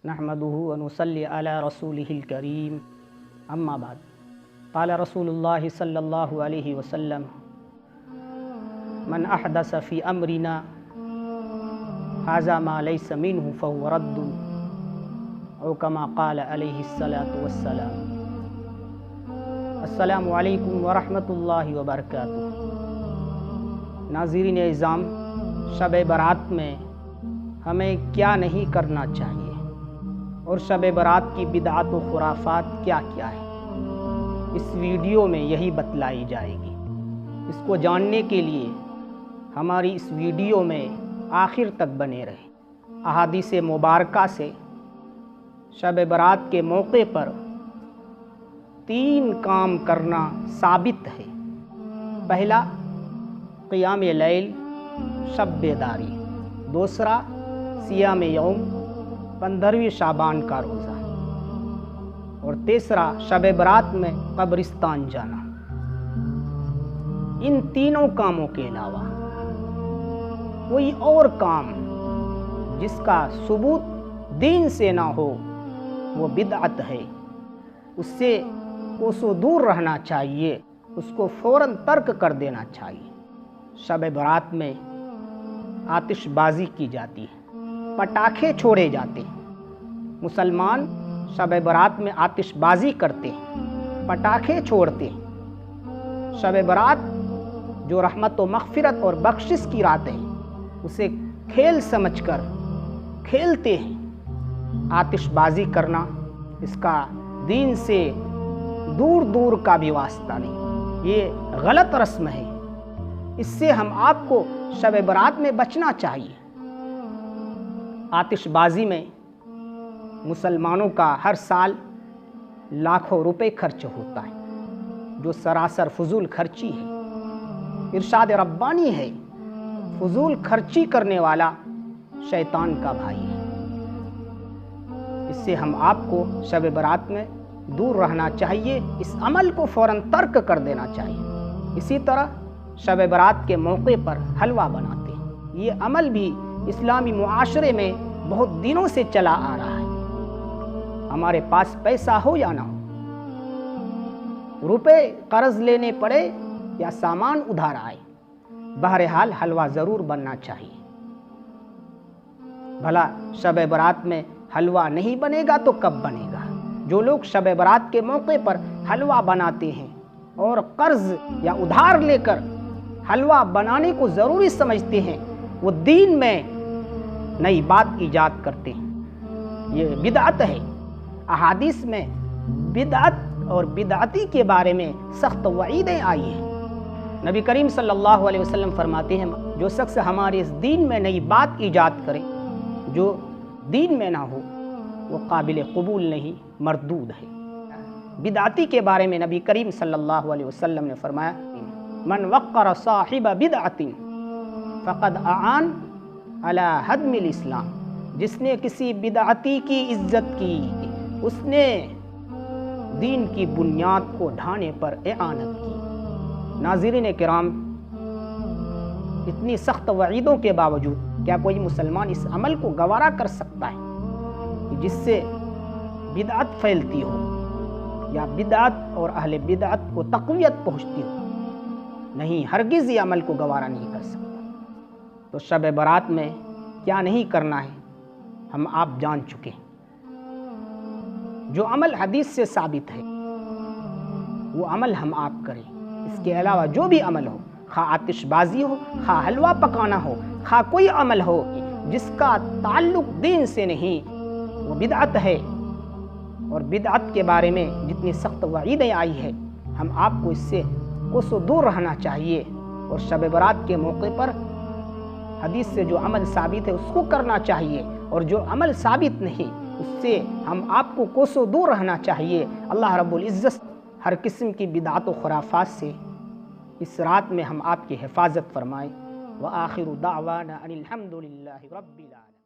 نحمده ونصلي على رسوله الكريم اما بعد قال رسول الله صلى الله عليه وسلم من احدث في امرنا هذا ما ليس منه فهو رد او كما قال عليه الصلاة والسلام۔ السلام علیکم ورحمۃ اللہ وبرکاتہ۔ ناظرین اعظام، شب برات میں ہمیں کیا نہیں کرنا چاہیے اور شب برات کی بدعات و خرافات کیا کیا ہے، اس ویڈیو میں یہی بتلائی جائے گی۔ اس کو جاننے کے لیے ہماری اس ویڈیو میں آخر تک بنے رہے۔ احادیث مبارکہ سے شب برات کے موقع پر 3 کام کرنا ثابت ہے۔ پہلا، قیام لیل، شب بیداری۔ دوسرا، صیام یوم، 15ویں شعبان کا روزہ۔ اور تیسرا، شب برات میں قبرستان جانا۔ ان تینوں کاموں کے علاوہ کوئی اور کام جس کا ثبوت دین سے نہ ہو وہ بدعت ہے، اس سے کوسوں دور رہنا چاہیے، اس کو فوراً ترک کر دینا چاہیے۔ شب برات میں آتش بازی کی جاتی ہے، پٹاخے چھوڑے جاتے ہیں۔ مسلمان شب برات میں آتش بازی کرتے ہیں، پٹاخے چھوڑتے ہیں۔ شب برات جو رحمت و مغفرت اور بخشش کی رات ہے، اسے کھیل سمجھ کر کھیلتے ہیں۔ آتش بازی کرنا اس کا دین سے دور دور کا بھی واسطہ نہیں، یہ غلط رسم ہے۔ اس سے ہم آپ کو شب برات میں بچنا چاہیے۔ آتش بازی میں مسلمانوں کا ہر سال لاکھوں روپے خرچ ہوتا ہے، جو سراسر فضول خرچی ہے۔ ارشاد ربانی ہے، فضول خرچی کرنے والا شیطان کا بھائی ہے۔ اس سے ہم آپ کو شب برات میں دور رہنا چاہیے، اس عمل کو فوراً ترک کر دینا چاہیے۔ اسی طرح شب برات کے موقع پر حلوہ بناتے ہیں۔ یہ عمل بھی اسلامی معاشرے میں بہت دنوں سے چلا آ رہا ہے۔ ہمارے پاس پیسہ ہو یا نہ ہو، روپے قرض لینے پڑے یا سامان ادھار آئے، بہرحال حلوہ ضرور بننا چاہیے۔ بھلا شب برات میں حلوہ نہیں بنے گا تو کب بنے گا؟ جو لوگ شب برات کے موقع پر حلوہ بناتے ہیں اور قرض یا ادھار لے کر حلوہ بنانے کو ضروری سمجھتے ہیں، وہ دین میں نئی بات ایجاد کرتے ہیں۔ یہ بدعت ہے۔ احادیث میں بدعت اور بدعتی کے بارے میں سخت وعیدیں آئی ہیں۔ نبی کریم صلی اللہ علیہ وسلم فرماتے ہیں، جو شخص ہمارے اس دین میں نئی بات ایجاد کرے جو دین میں نہ ہو، وہ قابل قبول نہیں، مردود ہے۔ بدعتی کے بارے میں نبی کریم صلی اللہ علیہ وسلم نے فرمایا، من وقر صاحب بدعت فقد اعان علی ہدم الاسلام۔ جس نے کسی بدعتی کی عزت کی، اس نے دین کی بنیاد کو ڈھانے پر اعانت کی۔ ناظرین کرام، اتنی سخت وعیدوں کے باوجود کیا کوئی مسلمان اس عمل کو گوارا کر سکتا ہے جس سے بدعت پھیلتی ہو یا بدعت اور اہل بدعت کو تقویت پہنچتی ہو؟ نہیں، ہرگز یہ عمل کو گوارا نہیں کر سکتا۔ تو شب برات میں کیا نہیں کرنا ہے ہم آپ جان چکے ہیں۔ جو عمل حدیث سے ثابت ہے وہ عمل ہم آپ کریں۔ اس کے علاوہ جو بھی عمل ہو، خواہ آتش بازی ہو، خواہ حلوہ پکانا ہو، خواہ کوئی عمل ہو جس کا تعلق دین سے نہیں، وہ بدعت ہے۔ اور بدعت کے بارے میں جتنی سخت وعیدیں آئی ہے، ہم آپ کو اس سے کوسوں دور رہنا چاہیے۔ اور شب برات کے موقع پر حدیث سے جو عمل ثابت ہے اس کو کرنا چاہیے، اور جو عمل ثابت نہیں اس سے ہم آپ کو کوسوں دور رہنا چاہیے۔ اللہ رب العزت ہر قسم کی بدعات و خرافات سے اس رات میں ہم آپ کی حفاظت فرمائے۔ وآخر دعوانا ان الحمد للہ رب العالمین۔